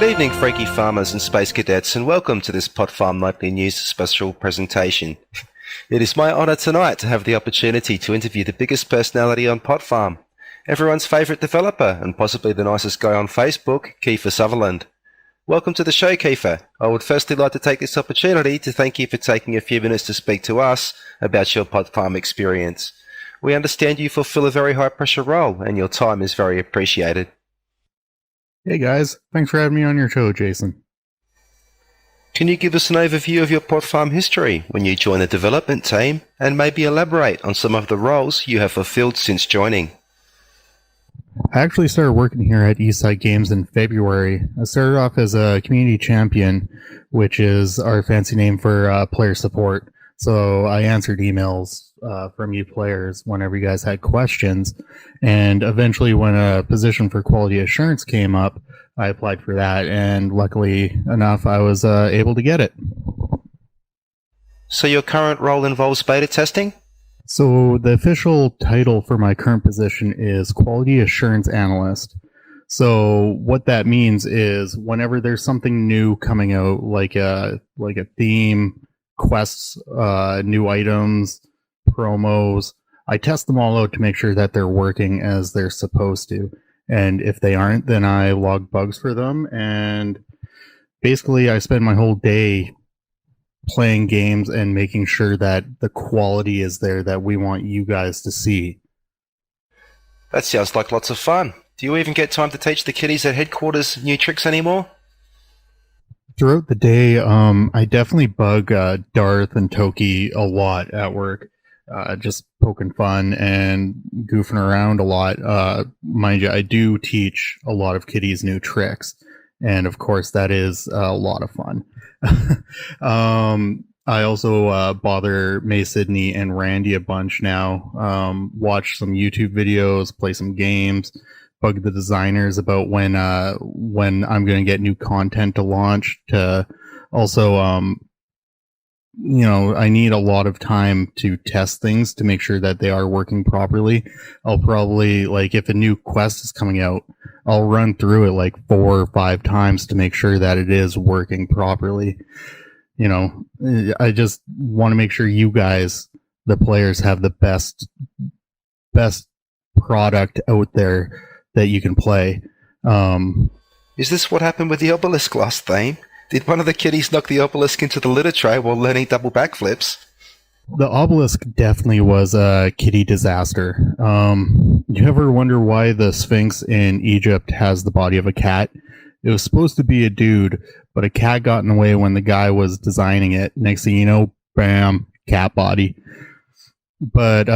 Good evening, freaky farmers and space cadets, and welcome to this Pot Farm Nightly News special presentation. It is my honour tonight to have the opportunity to interview the biggest personality on Pot Farm, everyone's favourite developer and possibly the nicest guy on Facebook, Keefer Sutherland. Welcome to the show, Keefer. I would firstly like to take this opportunity to thank you for taking a few minutes to speak to us about your Pot Farm experience. We understand you fulfill a very high-pressure role, and your time is very appreciated. Hey guys, thanks for having me on your show, Jason. Can you give us an overview of your Pot Farm history when you joined the development team, and maybe elaborate on some of the roles you have fulfilled since joining? I actually started working here at Eastside Games in February. I started off as a community champion, which is our fancy name for player support. So I answered emails from you players whenever you guys had questions. And eventually when a position for quality assurance came up, I applied for that. And luckily enough, I was able to get it. So your current role involves beta testing? So the official title for my current position is Quality Assurance Analyst. So what that means is whenever there's something new coming out, like a theme, quests, new items, promos, I test them all out to make sure that they're working as they're supposed to. And if they aren't, then I log bugs for them. And basically I spend my whole day playing games and making sure that the quality is there that we want you guys to see. That sounds like lots of fun. Do you even get time to teach the kiddies at headquarters new tricks anymore? Throughout the day, I definitely bug Darth and Toki a lot at work. Just poking fun and goofing around a lot. Mind you, I do teach a lot of kiddies new tricks. And of course, that is a lot of fun. I also bother May Sydney and Randy a bunch now. Watch some YouTube videos, play some games, bug the designers about when I'm going to get new content to launch. To also, I need a lot of time to test things to make sure that they are working properly. I'll probably, if a new quest is coming out, I'll run through it like 4 or 5 times to make sure that it is working properly. I just want to make sure you guys, the players, have the best product out there that you can play. Is this what happened with the obelisk last theme? Did one of the kiddies knock the obelisk into the litter tray while learning double backflips? The obelisk definitely was a kiddie disaster. You ever wonder why the Sphinx in Egypt has the body of a cat? It was supposed to be a dude, but a cat got in the way when the guy was designing it. Next thing you know, bam, cat body. But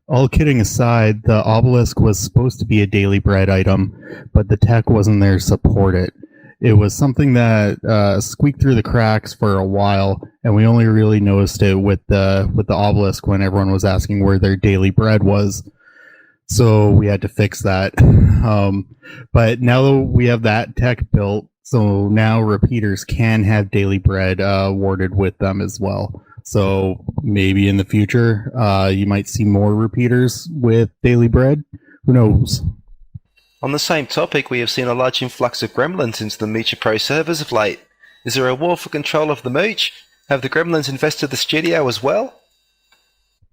all kidding aside, the obelisk was supposed to be a daily bread item, but the tech wasn't there to support it. It was something that squeaked through the cracks for a while, and we only really noticed it with the obelisk when everyone was asking where their daily bread was. So we had to fix that. But now we have that tech built, so now repeaters can have daily bread awarded with them as well. So maybe in the future, you might see more repeaters with daily bread. Who knows? On the same topic, we have seen a large influx of gremlins into the Moocher Pro servers of late. Is there a war for control of the Mooch? Have the gremlins infested the studio as well?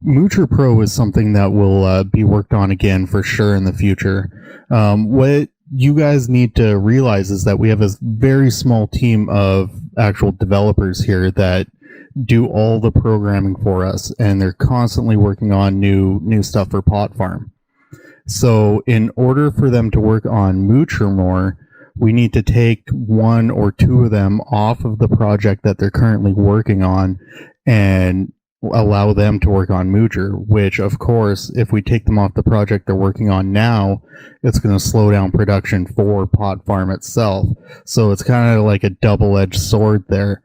Moocher Pro is something that will be worked on again for sure in the future. What you guys need to realize is that we have a very small team of actual developers here that do all the programming for us, and they're constantly working on new stuff for Pot Farm. So in order for them to work on Moocher more, we need to take 1 or 2 of them off of the project that they're currently working on and allow them to work on Moocher, which of course, if we take them off the project they're working on now, it's going to slow down production for Pot Farm itself. So it's kind of like a double-edged sword there.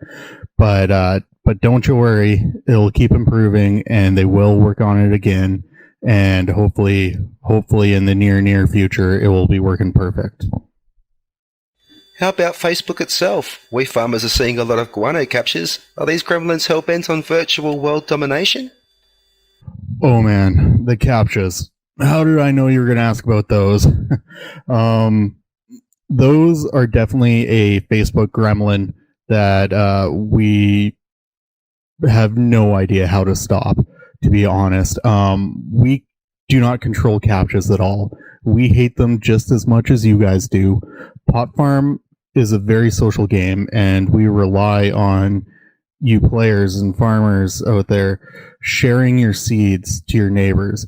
But don't you worry, it'll keep improving and they will work on it again. And hopefully in the near future, it will be working perfect. How about Facebook itself? We farmers are seeing a lot of guano captures. Are these gremlins hell-bent on virtual world domination? Oh man, the captchas. How did I know you were going to ask about those? those are definitely a Facebook gremlin that we have no idea how to stop, to be honest. We do not control captchas at all. We hate them just as much as you guys do. Pot Farm is a very social game, and we rely on you players and farmers out there sharing your seeds to your neighbors.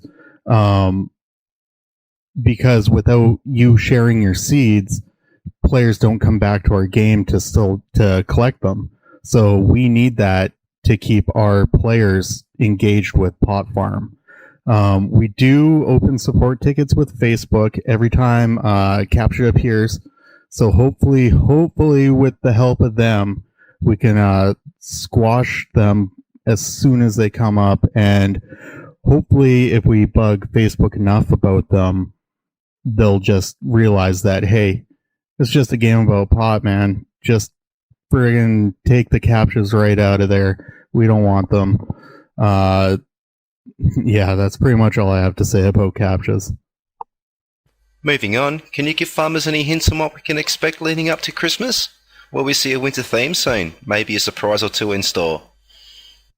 Because without you sharing your seeds, players don't come back to our game to collect them. So we need that to keep our players engaged with Pot Farm. We do open support tickets with Facebook every time capture appears. So hopefully with the help of them, we can squash them as soon as they come up. And hopefully if we bug Facebook enough about them, they'll just realize that, hey, it's just a game about pot, man. Just friggin' take the captchas right out of there. We don't want them. Yeah, that's pretty much all I have to say about captchas. Moving on, can you give farmers any hints on what we can expect leading up to Christmas? Will we see a winter theme soon? Maybe a surprise or two in store?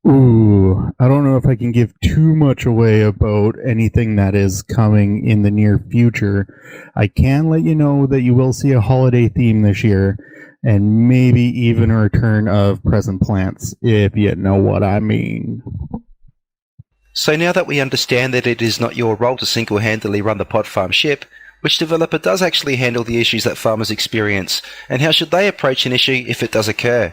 Ooh, I don't know if I can give too much away about anything that is coming in the near future. I can let you know that you will see a holiday theme this year, and maybe even a return of present plants, if you know what I mean. So now that we understand that it is not your role to single-handedly run the pot farm ship, which developer does actually handle the issues that farmers experience, and how should they approach an issue if it does occur?